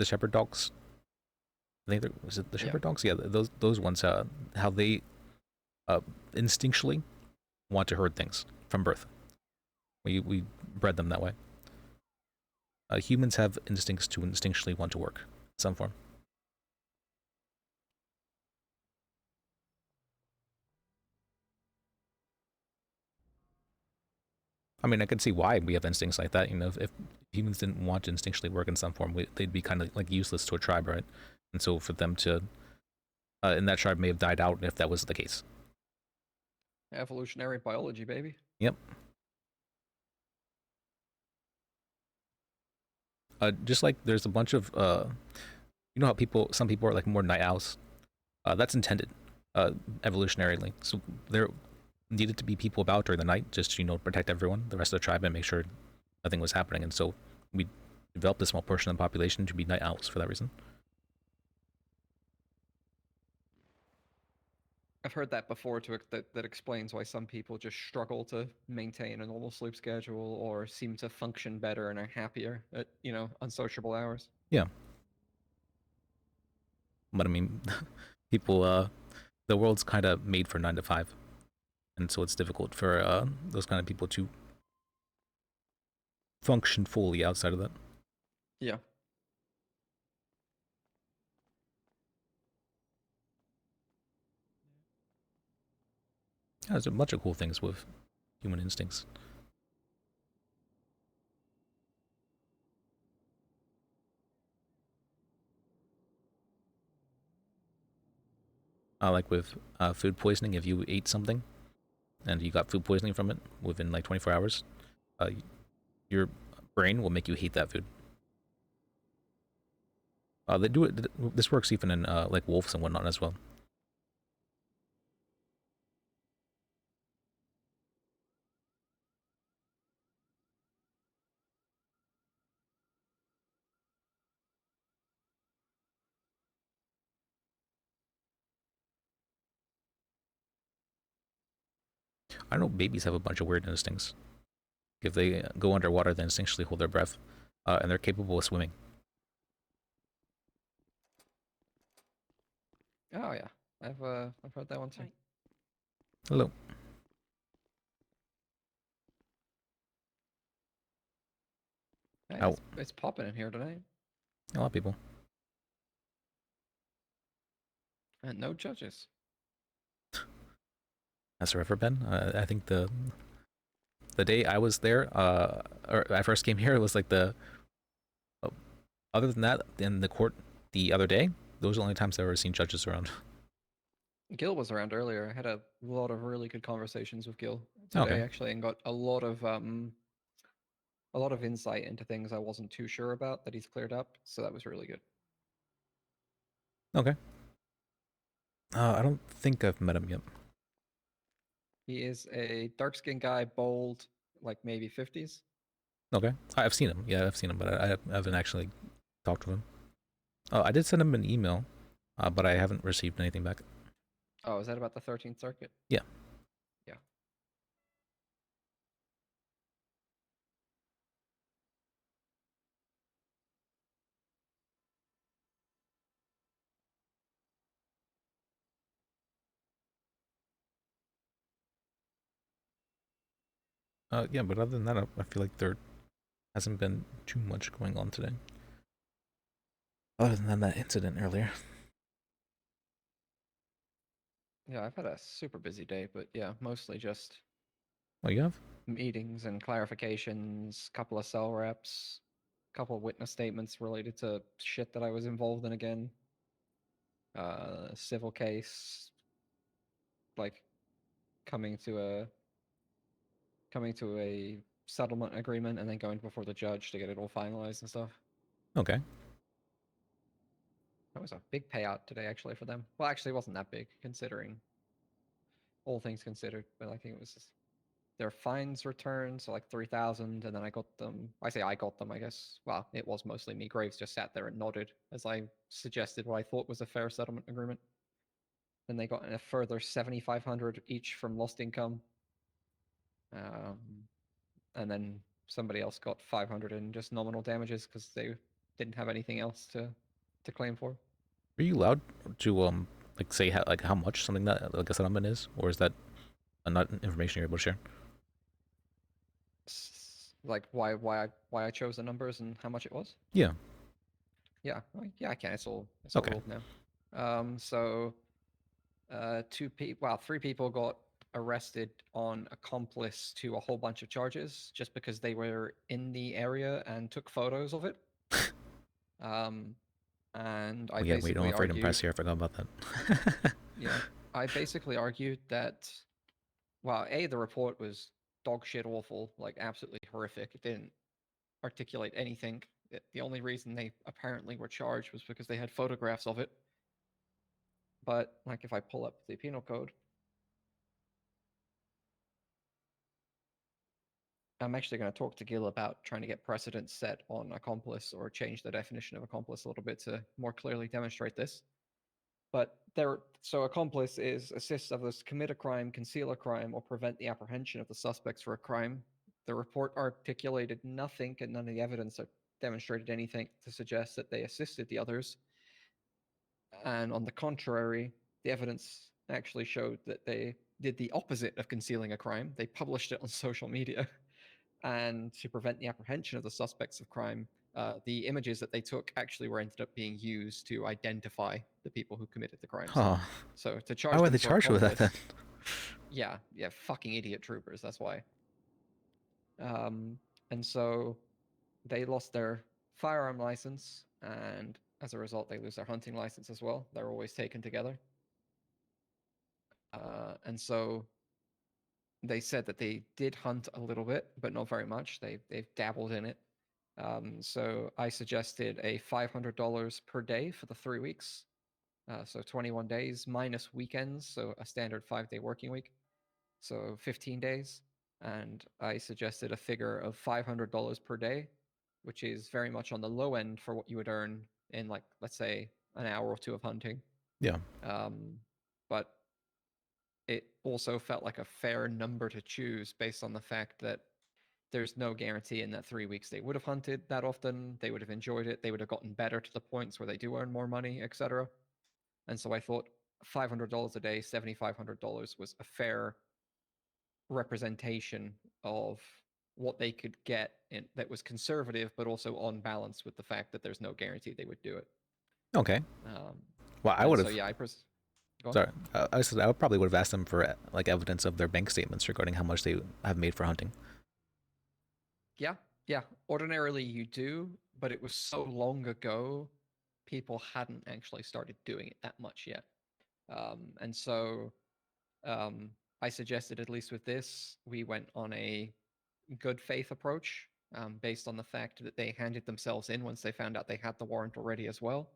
shepherd dogs? I think was it the shepherd dogs? Yeah, those ones. How they instinctually want to herd things from birth. We bred them that way. Humans have instincts to instinctually want to work in some form. I mean, I could see why we have instincts like that. You know, if humans didn't want to instinctually work in some form, they'd be kind of like useless to a tribe, right? And so for them to, and that tribe may have died out if that was the case. Evolutionary biology, baby. Yep. Just like there's a bunch of, you know how some people are like more night owls. That's intended, evolutionarily. So there needed to be people about during the night, just to, you know, protect everyone, the rest of the tribe, and make sure nothing was happening. And so we developed a small portion of the population to be night owls for that reason. I've heard that before. That explains why some people just struggle to maintain a normal sleep schedule or seem to function better and are happier at unsociable hours. Yeah. But I mean, people, the world's kind of made for 9 to 5, and so it's difficult for those kind of people to function fully outside of that. Yeah. Yeah, there's a bunch of cool things with human instincts. Like with food poisoning, if you ate something and you got food poisoning from it within like 24 hours, your brain will make you hate that food. They do it. This works even in like wolves and whatnot as well. I know babies have a bunch of weird instincts. If they go underwater, they instinctually hold their breath, and they're capable of swimming. Oh yeah, I've heard that one too. Hello. Hey, Ow. it's popping in here tonight, A lot of people. and no judges. Has there ever been? I think the day I was there, or I first came here, it was like the. Other than that, in the court the other day, those are the only times I've ever seen judges around. Gil was around earlier. I had a lot of really good conversations with Gil today, Okay. actually, and got a lot of insight into things I wasn't too sure about that he's cleared up. So that was really good. Okay. I don't think I've met him yet. He is a dark-skinned guy, bold, like maybe 50s. Okay. I've seen him. Yeah, I've seen him, but I haven't actually talked to him. I did send him an email, but I haven't received anything back. Oh, is that about the 13th Circuit? Yeah. Yeah. Yeah, but other than that, I feel like there hasn't been too much going on today. Other than that incident earlier. Yeah, I've had a super busy day, but yeah, mostly just Oh, you have? meetings and clarifications, couple of cell reps, couple of witness statements related to shit that I was involved in again. Civil case, like coming to a settlement agreement and then going before the judge to get it all finalized and stuff. Okay. That was a big payout today, actually, for them. Well, actually, it wasn't that big considering all things considered, but I think it was just their fines returned, so like 3,000, and then I got them. I say I got them, I guess. Well, it was mostly me. Graves just sat there and nodded as I suggested what I thought was a fair settlement agreement. Then they got a further 7,500 each from lost income, and then somebody else got 500 in just nominal damages because they didn't have anything else to claim for. Are you allowed to like say how much something that like a settlement is, or is that not information you're able to share? Like why I chose the numbers and how much it was? Yeah. Yeah, yeah, I can. It's all Okay. ruled now. So, three people got arrested on accomplice to a whole bunch of charges just because they were in the area and took photos of it. And I Oh, yeah, wait, basically on Freedom Press argued, here. I forgot about that. yeah, I basically argued that, well, the report was dog shit awful, like absolutely horrific. It didn't articulate anything. The only reason they apparently were charged was because they had photographs of it. But like if I pull up the penal code, I'm actually going to talk to Gil about trying to get precedents set on accomplice or change the definition of accomplice a little bit to more clearly demonstrate this. But so accomplice is assists others to commit a crime, conceal a crime, or prevent the apprehension of the suspects for a crime. The report articulated nothing, and none of the evidence demonstrated anything to suggest that they assisted the others. And on the contrary, the evidence actually showed that they did the opposite of concealing a crime. They published it on social media. And to prevent the apprehension of the suspects of crime, the images that they took actually were ended up being used to identify the people who committed the crimes. Oh, So to charge why would them they for charge you with that then? accomplice- yeah, fucking idiot troopers. That's why. And so they lost their firearm license, and as a result, they lose their hunting license as well. They're always taken together. And so they said that they did hunt a little bit, but not very much. They've dabbled in it. So I suggested a $500 per day for the 3 weeks. So 21 days minus weekends, so a standard 5-day working week. So 15 days. And I suggested a figure of $500 per day, which is very much on the low end for what you would earn in, like, let's say, an hour or two of hunting. Yeah. But it also felt like a fair number to choose based on the fact that there's no guarantee in that 3 weeks they would have hunted that often, they would have enjoyed it, they would have gotten better to the points where they do earn more money, etc. And so I thought $500 a day, $7,500 was a fair representation of what they could get that was conservative, but also on balance with the fact that there's no guarantee they would do it. Okay. Well, I would have. So yeah, go on. Sorry, I probably would have asked them for like evidence of their bank statements regarding how much they have made for hunting. Yeah. Ordinarily you do, but it was so long ago, people hadn't actually started doing it that much yet. And so I suggested, at least with this, we went on a good faith approach based on the fact that they handed themselves in once they found out they had the warrant already as well.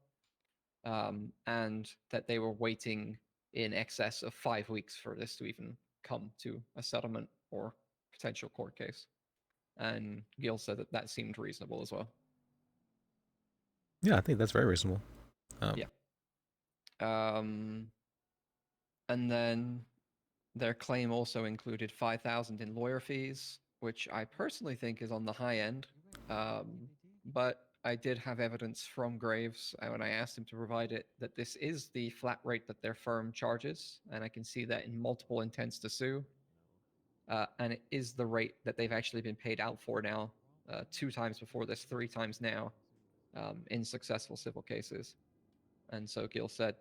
And that they were waiting in excess of 5 weeks for this to even come to a settlement or potential court case. And Gil said that that seemed reasonable as well. Yeah, I think that's very reasonable. Yeah. And then their claim also included $5,000 in lawyer fees, which I personally think is on the high end. But I did have evidence from Graves when I asked him to provide it that this is the flat rate that their firm charges, and I can see that in multiple intents to sue. And it is the rate that they've actually been paid out for now, 2 times before this, 3 times now, in successful civil cases. And so Gil said,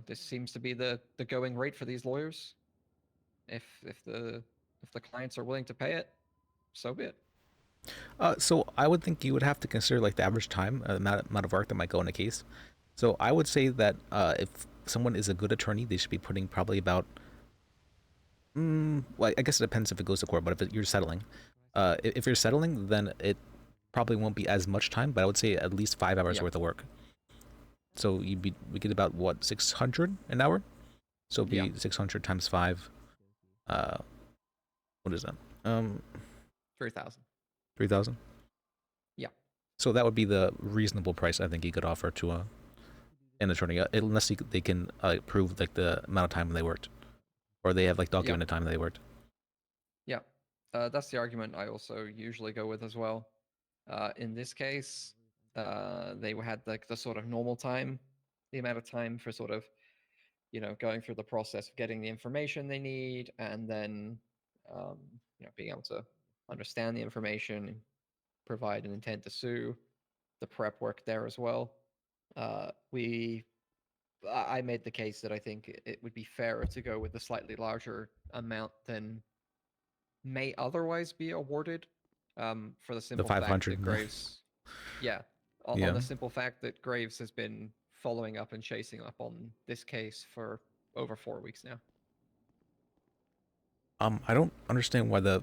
this seems to be the going rate for these lawyers. If the clients are willing to pay it, so be it. So I would think you would have to consider like the average time, amount of work that might go in a case. So I would say that if someone is a good attorney, they should be putting probably about. Well, I guess it depends if it goes to court, but if you're settling, if you're settling, then it probably won't be as much time. But I would say at least 5 hours worth of work. So we get about what, 600 an hour? So it'd be 600 times 5. What is that? 3,000. 3,000. Yeah. So that would be the reasonable price I think he could offer to an attorney, unless they can prove like the amount of time they worked, or they have like documented time they worked. Yeah, that's the argument I also usually go with as well. In this case, they had like the sort of normal time, the amount of time for sort of, going through the process of getting the information they need, and then, being able to understand the information, provide an intent to sue, the prep work there as well. We I made the case that I think it would be fairer to go with a slightly larger amount than may otherwise be awarded, for the simple fact 500, that Graves, yeah, on Yeah. the simple fact that Graves has been following up and chasing up on this case for over 4 weeks now. I don't understand why the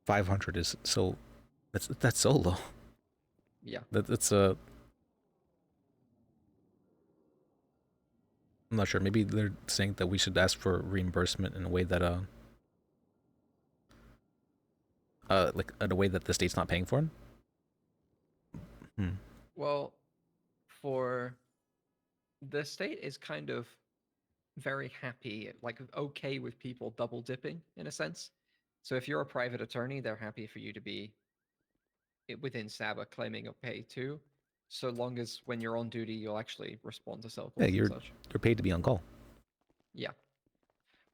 500 is so. That's so low. Yeah. That's I'm not sure. Maybe they're saying that we should ask for reimbursement in a way that like in a way that the state's not paying for it. Hmm. Well, for the state is kind of very happy, like okay with people double dipping in a sense. So if you're a private attorney, they're happy for you to be within SABA claiming a pay too, so long as when you're on duty, you'll actually respond to cell Yeah, calls and such. you're paid to be on call. Yeah.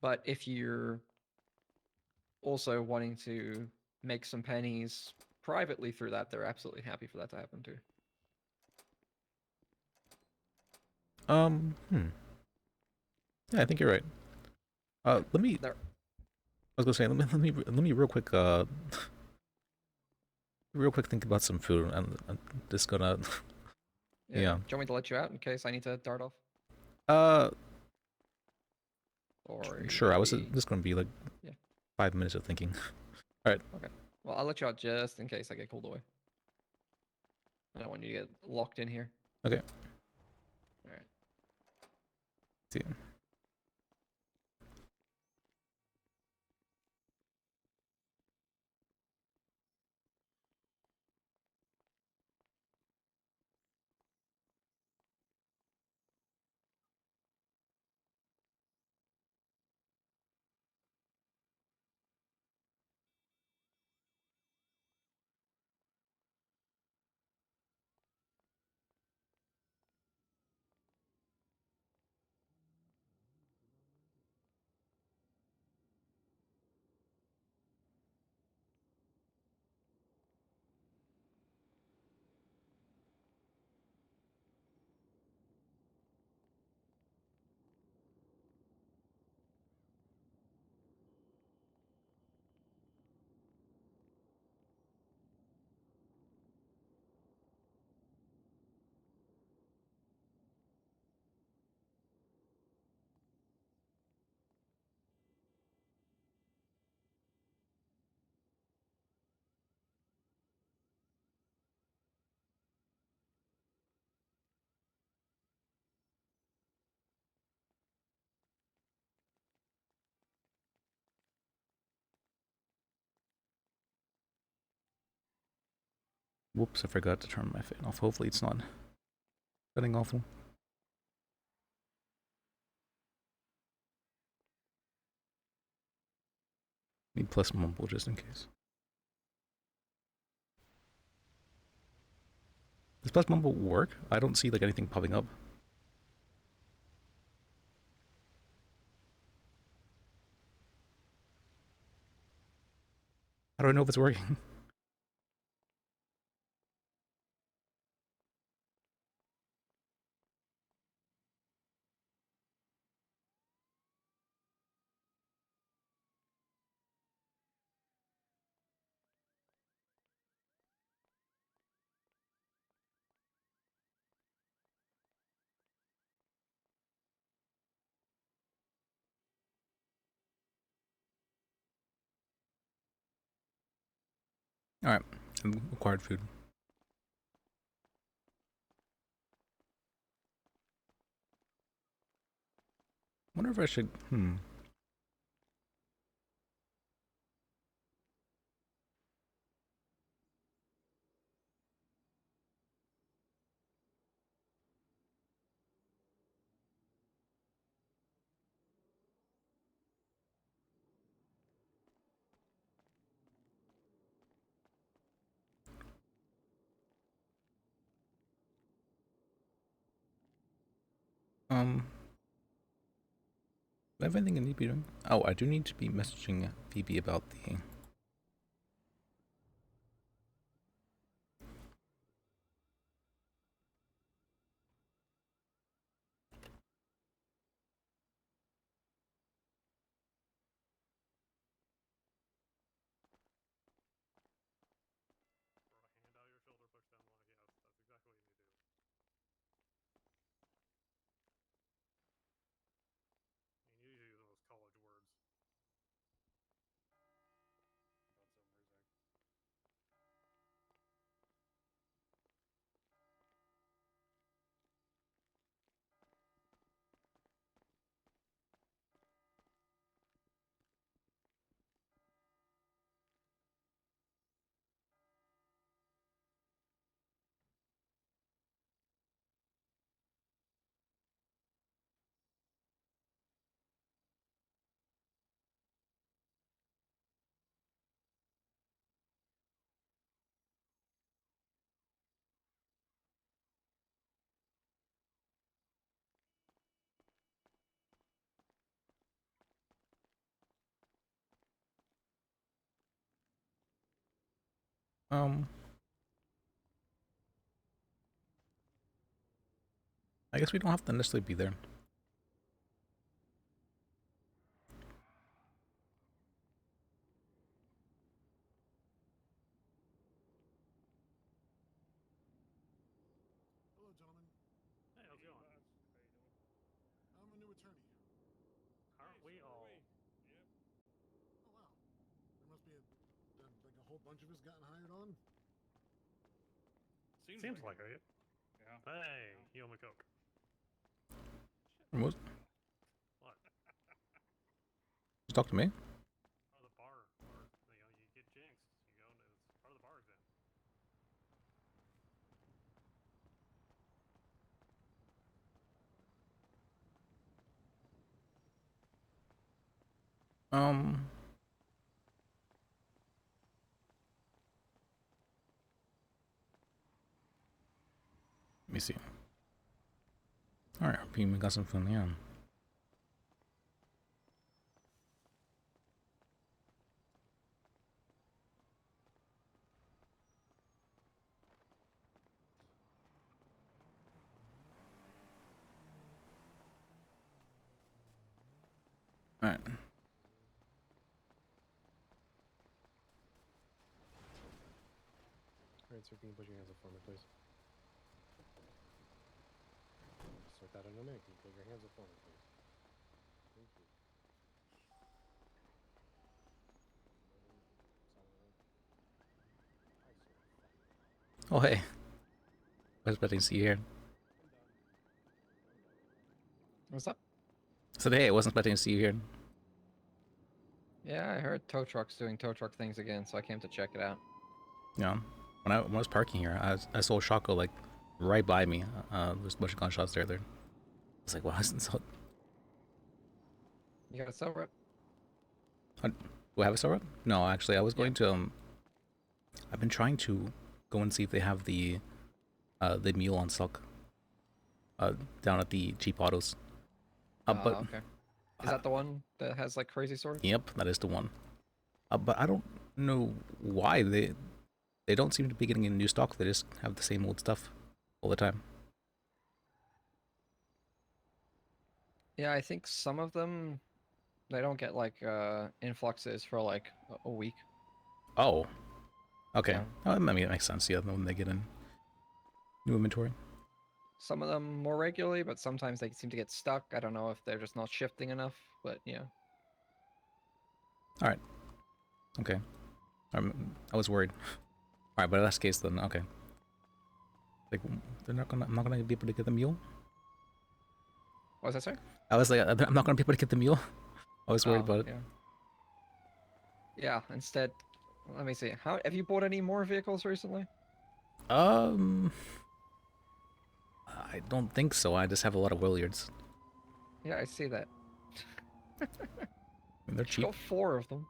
But if you're also wanting to make some pennies privately through that, they're absolutely happy for that to happen too. Yeah, I think you're right. Let me. There. I was gonna say, let me real quick real quick think about some food. I'm just gonna. Yeah. Yeah. Do you want me to let you out in case I need to dart off? Uh, Or sure. I was maybe- just gonna be like Yeah. 5 minutes of thinking. Well, I'll let you out just in case I get called away. I don't want you to get locked in here. Okay. All right. See ya. Whoops! I forgot to turn my fan off. Hopefully, it's not getting awful. Need plus mumble just in case. Does plus mumble work? I don't see like anything popping up. How do I know if it's working? All right, acquired food. Wonder if I should. Do I have anything I need to be doing? Oh, I do need to be messaging Phoebe about the. Um, I guess we don't have to necessarily be there. Hello, gentlemen. Hey, how's it going? I'm a new attorney. Aren't we all? Oh, wow. There must be like a whole bunch of us gotten hired on. Seems like it. Yeah. Hey, you owe me Coke. What? What? Just talk to me. Part of the bar. You get jinxed. You go into it's part of the bar exam. Um, let me see. All right, we got some fun. Yeah. All right. Alright, sir, can you put your hands up for me, please? Start that under me. Can you put your hands up for me, please? Thank you. Oh hey, I was expecting to see you here. What's up? I said hey, I wasn't expecting to see you here. Yeah, I heard tow trucks doing tow truck things again, so I came to check it out. Yeah. When I was parking here, I saw Shako like right by me. There's a bunch of gunshots there. I was like, wow, isn't so. You got a cell rep? Do I have a cell rep? No, actually, I was going to. I've been trying to go and see if they have the mule on stock. Down at the cheap autos. But Okay. Is that the one that has like crazy swords? yep, that is the one. But I don't know why they don't seem to be getting any new stock. They just have the same old stuff all the time. Yeah, I think some of them they don't get like influxes for like a week. Oh, okay. Yeah. Oh, I mean, it makes sense. Yeah, when they get in new inventory. Some of them more regularly, but sometimes they seem to get stuck. I don't know if they're just not shifting enough, but yeah. All right. Okay. I was worried. All right, but in that case, then okay. Like they're not gonna. I'm not gonna be able to get the mule. What was that, sir? I was like, I'm not gonna be able to get the mule. I was worried Oh, about it. yeah. Yeah. Instead, let me see. How have you bought any more vehicles recently? I don't think so. I just have a lot of Williards. Yeah, I see that. I mean, they're cheap. Got 4 of them.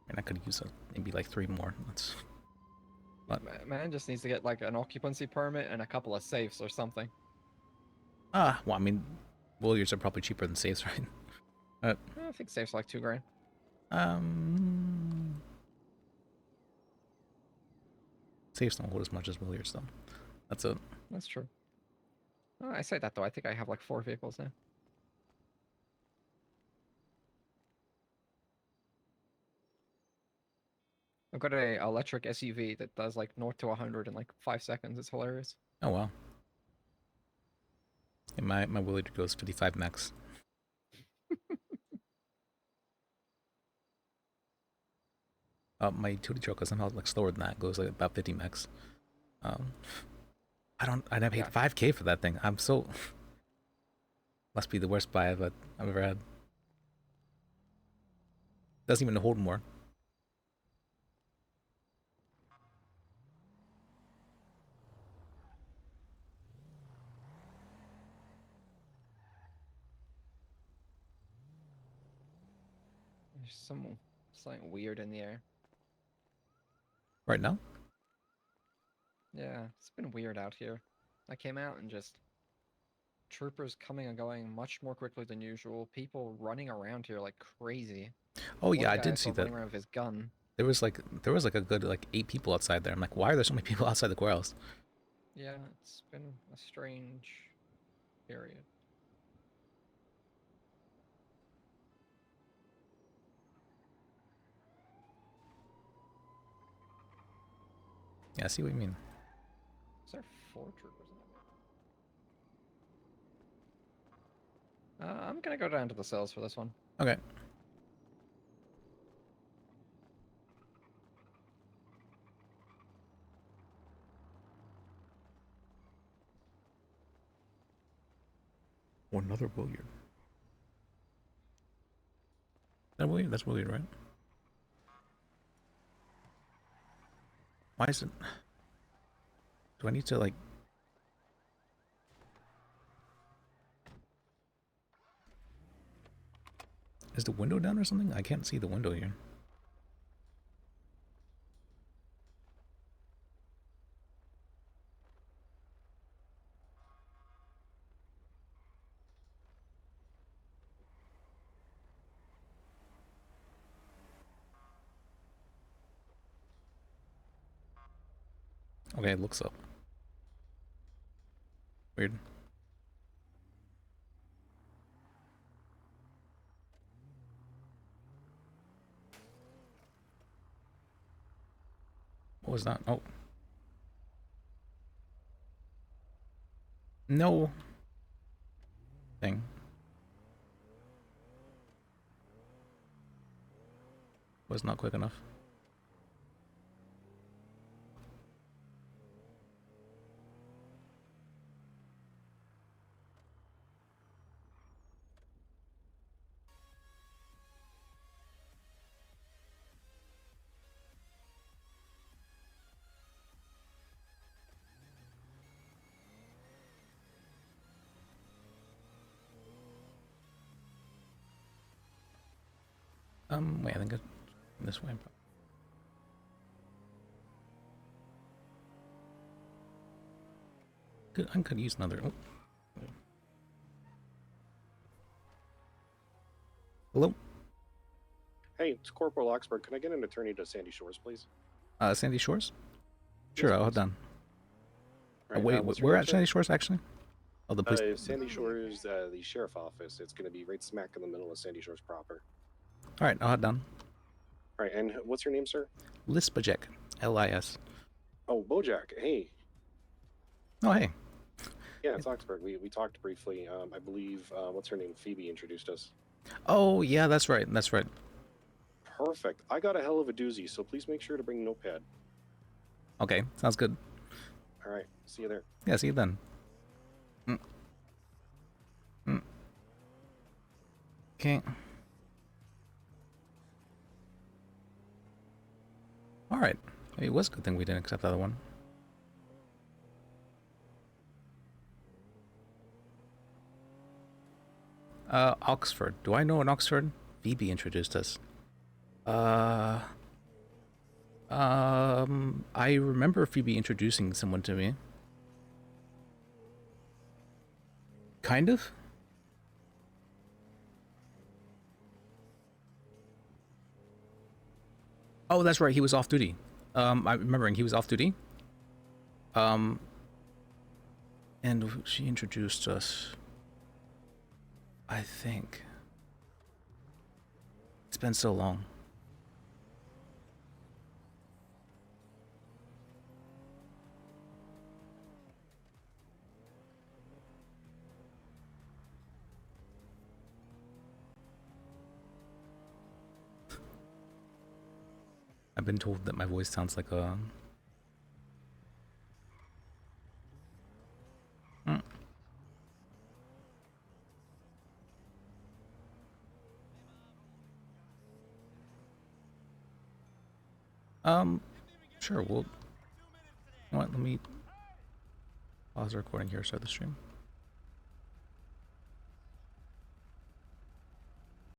And I could use maybe like 3 more. That's. But Man just needs to get like an occupancy permit and a couple of safes or something. well, I mean, Williards are probably cheaper than safes, right? I think safes like $2 grand. Safes don't hold as much as Williards, though. That's it. That's true. Oh, I say that though. I think I have like 4 vehicles now. I've got a electric SUV that does like 0 to 100 in like 5 seconds. It's hilarious. Oh wow. And my Williard goes 55 max. My utility truck is somehow like slower than that. It goes like about 50 max. I never paid Yeah. 5K for that thing. I'm so. Must be the worst buy I've ever had. Doesn't even hold more. There's something weird in the air. Right now? Yeah, it's been weird out here. I came out and just troopers coming and going much more quickly than usual. People running around here like crazy. Oh One yeah, I guy did see saw that. running around with his gun. There was like a good like 8 people outside there. I'm like, why are there so many people outside the courthouse? Yeah, it's been a strange period. Yeah, I see what you mean. Is there 4 troopers in there? I'm gonna go down to the cells for this one. Okay. Another Williard. That Williard? That's Williard, right? Why is it? Do I need to like? Is the window down or something? I can't see the window here. Okay, it looks up. Weird. What was that? Oh. No. Thing. Was not quick enough. Wait, I think it's this way. I could use another. Oh. Hello? Hey, it's Corporal Oxford. Can I get an attorney to Sandy Shores, please? Sandy Shores? Yes, Sure, I'll please. hold on. Right, Wait, what's your we're name, at sir? Sandy Shores actually? Oh, the police. Sandy Shores, the sheriff office. It's going to be right smack in the middle of Sandy Shores proper. All right, I'll head down. All right, and what's your name, sir? Lispajek. L-I-S. Oh, Bojack. Hey. Oh, hey. Yeah, it's Oxford. We talked briefly. I believe, what's her name? Phoebe introduced us. Oh, yeah, that's right. That's right. Perfect. I got a hell of a doozy, so please make sure to bring a notepad. Okay, sounds good. All right, see you there. Yeah, see you then. Okay. All right. Maybe it was a good thing we didn't accept the other one. Oxford. Do I know an Oxford? Phoebe introduced us. I remember Phoebe introducing someone to me. Kind of? Oh, that's right. He was off duty. I'm remembering he was off duty. And she introduced us. I think. It's been so long. I've been told that my voice sounds like a... Sure, we'll... You know what, let me pause the recording here, start the stream.